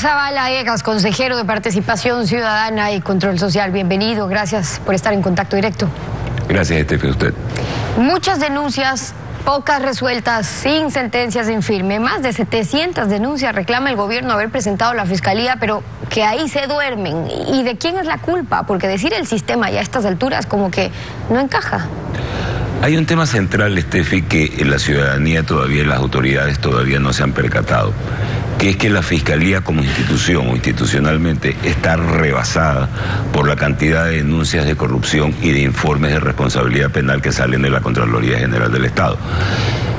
Zavala Egas, consejero de Participación Ciudadana y Control Social. Bienvenido, gracias por estar en contacto directo. Gracias, Estefe, a usted. Muchas denuncias, pocas resueltas, sin sentencias en firme. Más de 700 denuncias reclama el gobierno haber presentado a la Fiscalía, pero que ahí se duermen. ¿Y de quién es la culpa? Porque decir el sistema ya a estas alturas como que no encaja. Hay un tema central, Estefi, que la ciudadanía todavía, las autoridades todavía no se han percatado, que es que la Fiscalía como institución o institucionalmente está rebasada por la cantidad de denuncias de corrupción y de informes de responsabilidad penal que salen de la Contraloría General del Estado.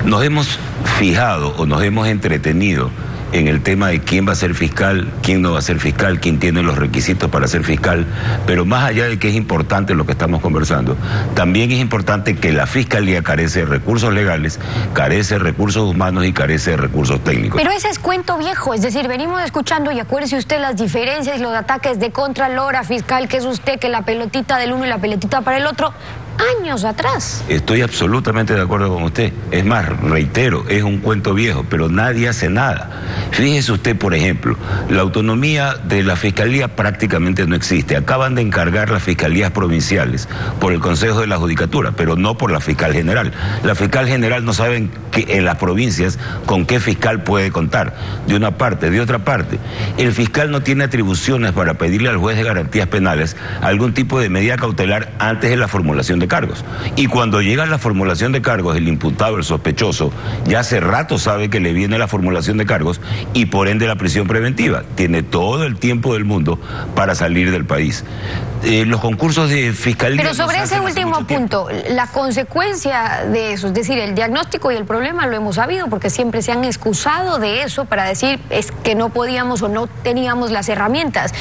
Nos hemos fijado o nos hemos entretenido en el tema de quién va a ser fiscal, quién no va a ser fiscal, quién tiene los requisitos para ser fiscal, pero más allá de que es importante lo que estamos conversando, también es importante que la Fiscalía carece de recursos legales, carece de recursos humanos y carece de recursos técnicos. Pero ese es cuento viejo, es decir, venimos escuchando, y acuérdese usted las diferencias y los ataques de Contralor a fiscal, que es usted, que la pelotita del uno y la pelotita para el otro, años atrás. Estoy absolutamente de acuerdo con usted. Es más, reitero, es un cuento viejo, pero nadie hace nada. Fíjese usted, por ejemplo, la autonomía de la Fiscalía prácticamente no existe. Acaban de encargar las fiscalías provinciales por el Consejo de la Judicatura, pero no por la fiscal general. La fiscal general no sabe en las provincias con qué fiscal puede contar, de una parte. De otra parte, el fiscal no tiene atribuciones para pedirle al juez de garantías penales algún tipo de medida cautelar antes de la formulación de cargos. Y cuando llega la formulación de cargos, el imputado, el sospechoso, ya hace rato sabe que le viene la formulación de cargos y por ende la prisión preventiva. Tiene todo el tiempo del mundo para salir del país. Los concursos de fiscalía... Pero sobre ese último punto, la consecuencia de eso, es decir, el diagnóstico y el problema lo hemos sabido porque siempre se han excusado de eso para decir es que no podíamos o no teníamos las herramientas.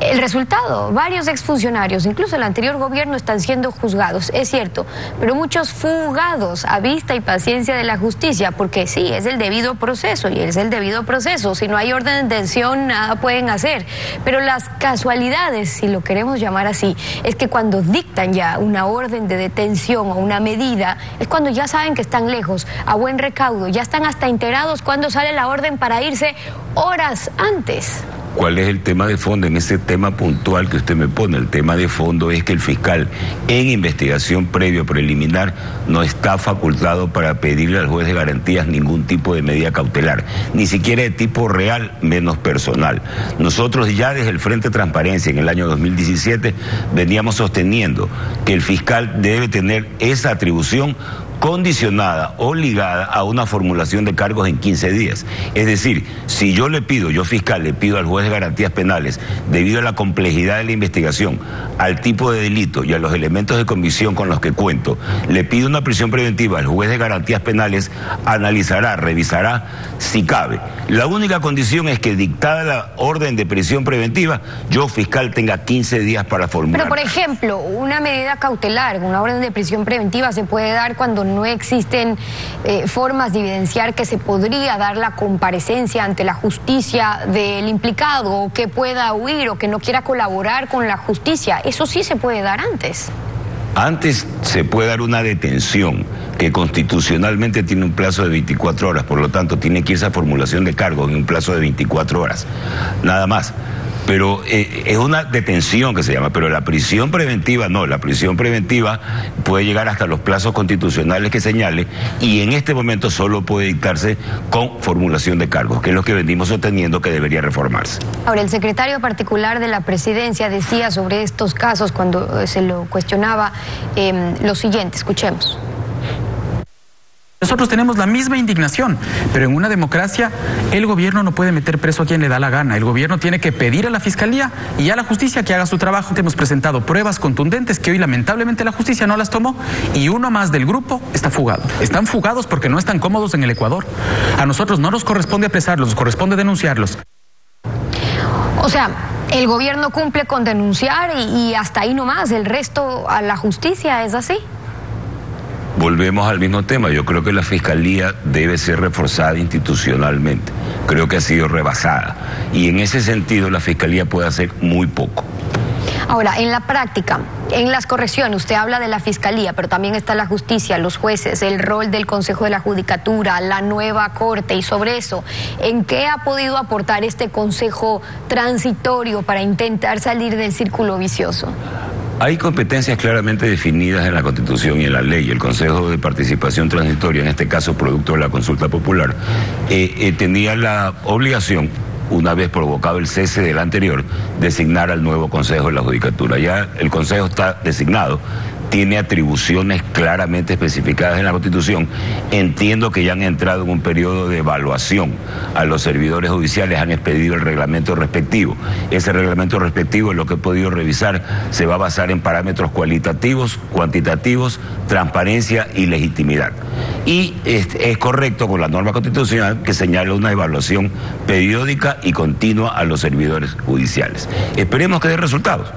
El resultado, varios exfuncionarios, incluso el anterior gobierno, están siendo juzgados, es cierto, pero muchos fugados a vista y paciencia de la justicia, porque sí, es el debido proceso y es el debido proceso. Si no hay orden de detención, nada pueden hacer. Pero las casualidades, si lo queremos llamar así, es que cuando dictan ya una orden de detención o una medida, es cuando ya saben que están lejos, a buen recaudo, ya están hasta enterados cuando sale la orden para irse horas antes. ¿Cuál es el tema de fondo en ese tema puntual que usted me pone? El tema de fondo es que el fiscal en investigación previo preliminar no está facultado para pedirle al juez de garantías ningún tipo de medida cautelar, ni siquiera de tipo real, menos personal. Nosotros ya desde el Frente Transparencia en el año 2017 veníamos sosteniendo que el fiscal debe tener esa atribución condicionada o ligada a una formulación de cargos en 15 días. Es decir, si yo fiscal, le pido al juez de garantías penales, debido a la complejidad de la investigación, al tipo de delito y a los elementos de convicción con los que cuento, le pido una prisión preventiva, el juez de garantías penales analizará, revisará si cabe. La única condición es que dictada la orden de prisión preventiva, yo fiscal tenga 15 días para formular. Pero por ejemplo, una medida cautelar, una orden de prisión preventiva se puede dar cuando no existen formas de evidenciar que se podría dar la comparecencia ante la justicia del implicado, o que pueda huir o que no quiera colaborar con la justicia. Eso sí se puede dar antes. Antes se puede dar una detención que constitucionalmente tiene un plazo de 24 horas, por lo tanto tiene que irse a formulación de cargos en un plazo de 24 horas, nada más. Pero es una detención que se llama, pero la prisión preventiva no, la prisión preventiva puede llegar hasta los plazos constitucionales que señale y en este momento solo puede dictarse con formulación de cargos, que es lo que venimos sosteniendo que debería reformarse. Ahora, el secretario particular de la presidencia decía sobre estos casos cuando se lo cuestionaba lo siguiente, escuchemos. Nosotros tenemos la misma indignación, pero en una democracia el gobierno no puede meter preso a quien le da la gana. El gobierno tiene que pedir a la Fiscalía y a la justicia que haga su trabajo. Hemos presentado pruebas contundentes que hoy lamentablemente la justicia no las tomó y uno más del grupo está fugado. Están fugados porque no están cómodos en el Ecuador. A nosotros no nos corresponde apresarlos, nos corresponde denunciarlos. O sea, el gobierno cumple con denunciar y hasta ahí nomás, el resto a la justicia, ¿es así? Volvemos al mismo tema. Yo creo que la Fiscalía debe ser reforzada institucionalmente. Creo que ha sido rebasada. Y en ese sentido la Fiscalía puede hacer muy poco. Ahora, en la práctica, en las correcciones, usted habla de la Fiscalía, pero también está la justicia, los jueces, el rol del Consejo de la Judicatura, la nueva Corte, y sobre eso, ¿en qué ha podido aportar este Consejo transitorio para intentar salir del círculo vicioso? Hay competencias claramente definidas en la Constitución y en la ley. El Consejo de Participación Transitoria, en este caso producto de la consulta popular, tenía la obligación, una vez provocado el cese del anterior, designar al nuevo Consejo de la Judicatura. Ya el Consejo está designado, tiene atribuciones claramente especificadas en la Constitución. Entiendo que ya han entrado en un periodo de evaluación a los servidores judiciales, han expedido el reglamento respectivo. Ese reglamento respectivo, en lo que he podido revisar, se va a basar en parámetros cualitativos, cuantitativos, transparencia y legitimidad. Y es correcto con la norma constitucional que señala una evaluación periódica y continua a los servidores judiciales. Esperemos que dé resultados.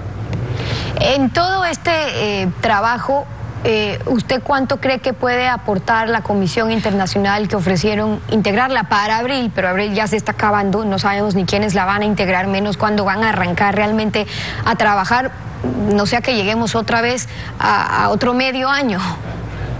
En todo este trabajo, ¿usted cuánto cree que puede aportar la Comisión Internacional que ofrecieron integrarla para abril? Pero abril ya se está acabando, no sabemos ni quiénes la van a integrar, menos cuándo van a arrancar realmente a trabajar, no sea que lleguemos otra vez a otro medio año.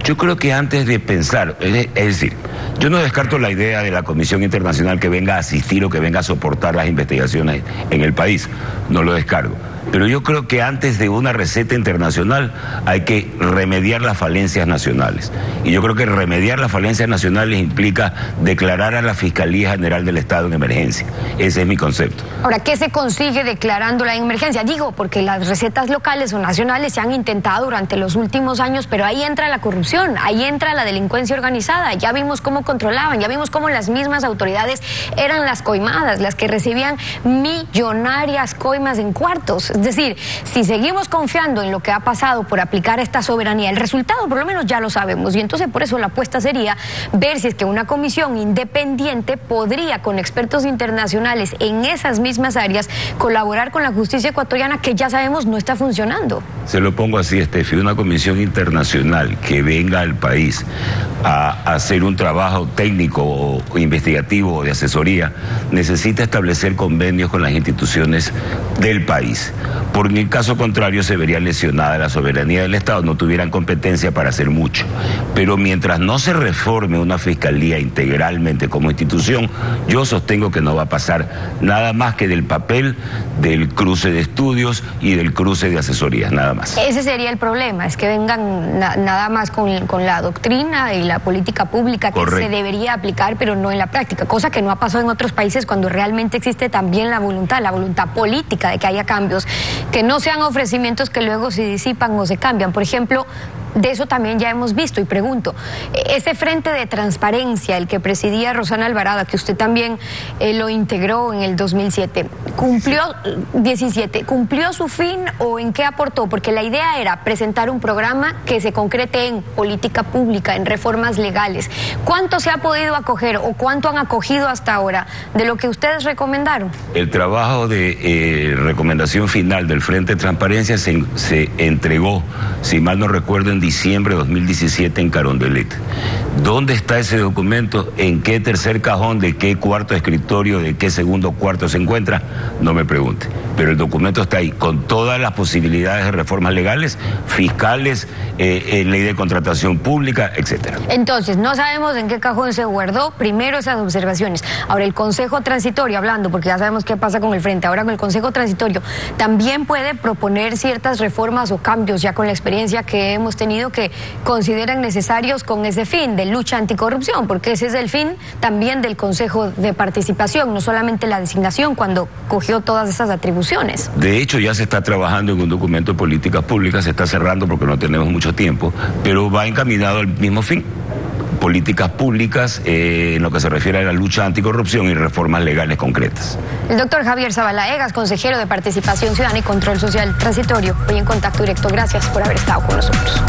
Yo creo que antes de pensar, es decir, yo no descarto la idea de la Comisión Internacional que venga a asistir o que venga a soportar las investigaciones en el país, no lo descargo. Pero yo creo que antes de una receta internacional hay que remediar las falencias nacionales. Y yo creo que remediar las falencias nacionales implica declarar a la Fiscalía General del Estado en emergencia. Ese es mi concepto. Ahora, ¿qué se consigue declarándola en emergencia? Digo, porque las recetas locales o nacionales se han intentado durante los últimos años, pero ahí entra la corrupción, ahí entra la delincuencia organizada. Ya vimos cómo controlaban, ya vimos cómo las mismas autoridades eran las coimadas, las que recibían millonarias coimas en cuartos. Es decir, si seguimos confiando en lo que ha pasado por aplicar esta soberanía, el resultado por lo menos ya lo sabemos, y entonces por eso la apuesta sería ver si es que una comisión independiente podría, con expertos internacionales en esas mismas áreas, colaborar con la justicia ecuatoriana, que ya sabemos no está funcionando. Se lo pongo así, Estefi, una comisión internacional que venga al país a hacer un trabajo técnico o investigativo o de asesoría, necesita establecer convenios con las instituciones del país. Porque en el caso contrario se vería lesionada la soberanía del Estado, no tuvieran competencia para hacer mucho. Pero mientras no se reforme una fiscalía integralmente como institución, yo sostengo que no va a pasar nada más que del papel del cruce de estudios y del cruce de asesorías, nada más. Ese sería el problema, es que vengan nada más con la doctrina y la política pública que se debería aplicar, pero no en la práctica, cosa que no ha pasado en otros países cuando realmente existe también la voluntad política de que haya cambios, que no sean ofrecimientos que luego se disipan o se cambian. Por ejemplo, de eso también ya hemos visto, y pregunto, ese frente de transparencia, el que presidía Rosana Alvarado, que usted también lo integró en el 2007, ¿cumplió su fin o en qué aportó? Porque la idea era presentar un programa que se concrete en política pública, en reformas legales. ¿Cuánto se ha podido acoger o cuánto han acogido hasta ahora de lo que ustedes recomendaron? El trabajo de recomendación final del Frente de Transparencia se entregó, si mal no recuerdo, en diciembre de 2017 en Carondelet. ¿Dónde está ese documento? ¿En qué tercer cajón? ¿De qué cuarto escritorio? ¿De qué segundo cuarto se encuentra? No me pregunte. Pero el documento está ahí, con todas las posibilidades de reformas legales, fiscales, ley de contratación pública, etcétera. Entonces, no sabemos en qué cajón se guardó primero esas observaciones. Ahora, el Consejo Transitorio, hablando, porque ya sabemos qué pasa con el Frente, ahora con el Consejo Transitorio, también puede proponer ciertas reformas o cambios, ya con la experiencia que hemos tenido, que consideran necesarios con ese fin de lucha anticorrupción, porque ese es el fin también del Consejo de Participación, no solamente la designación cuando cogió todas esas atribuciones. De hecho, ya se está trabajando en un documento de políticas públicas, se está cerrando porque no tenemos mucho tiempo, pero va encaminado al mismo fin. Políticas públicas en lo que se refiere a la lucha anticorrupción y reformas legales concretas. El doctor Javier Zavala Egas, consejero de Participación Ciudadana y Control Social Transitorio, hoy en Contacto Directo. Gracias por haber estado con nosotros.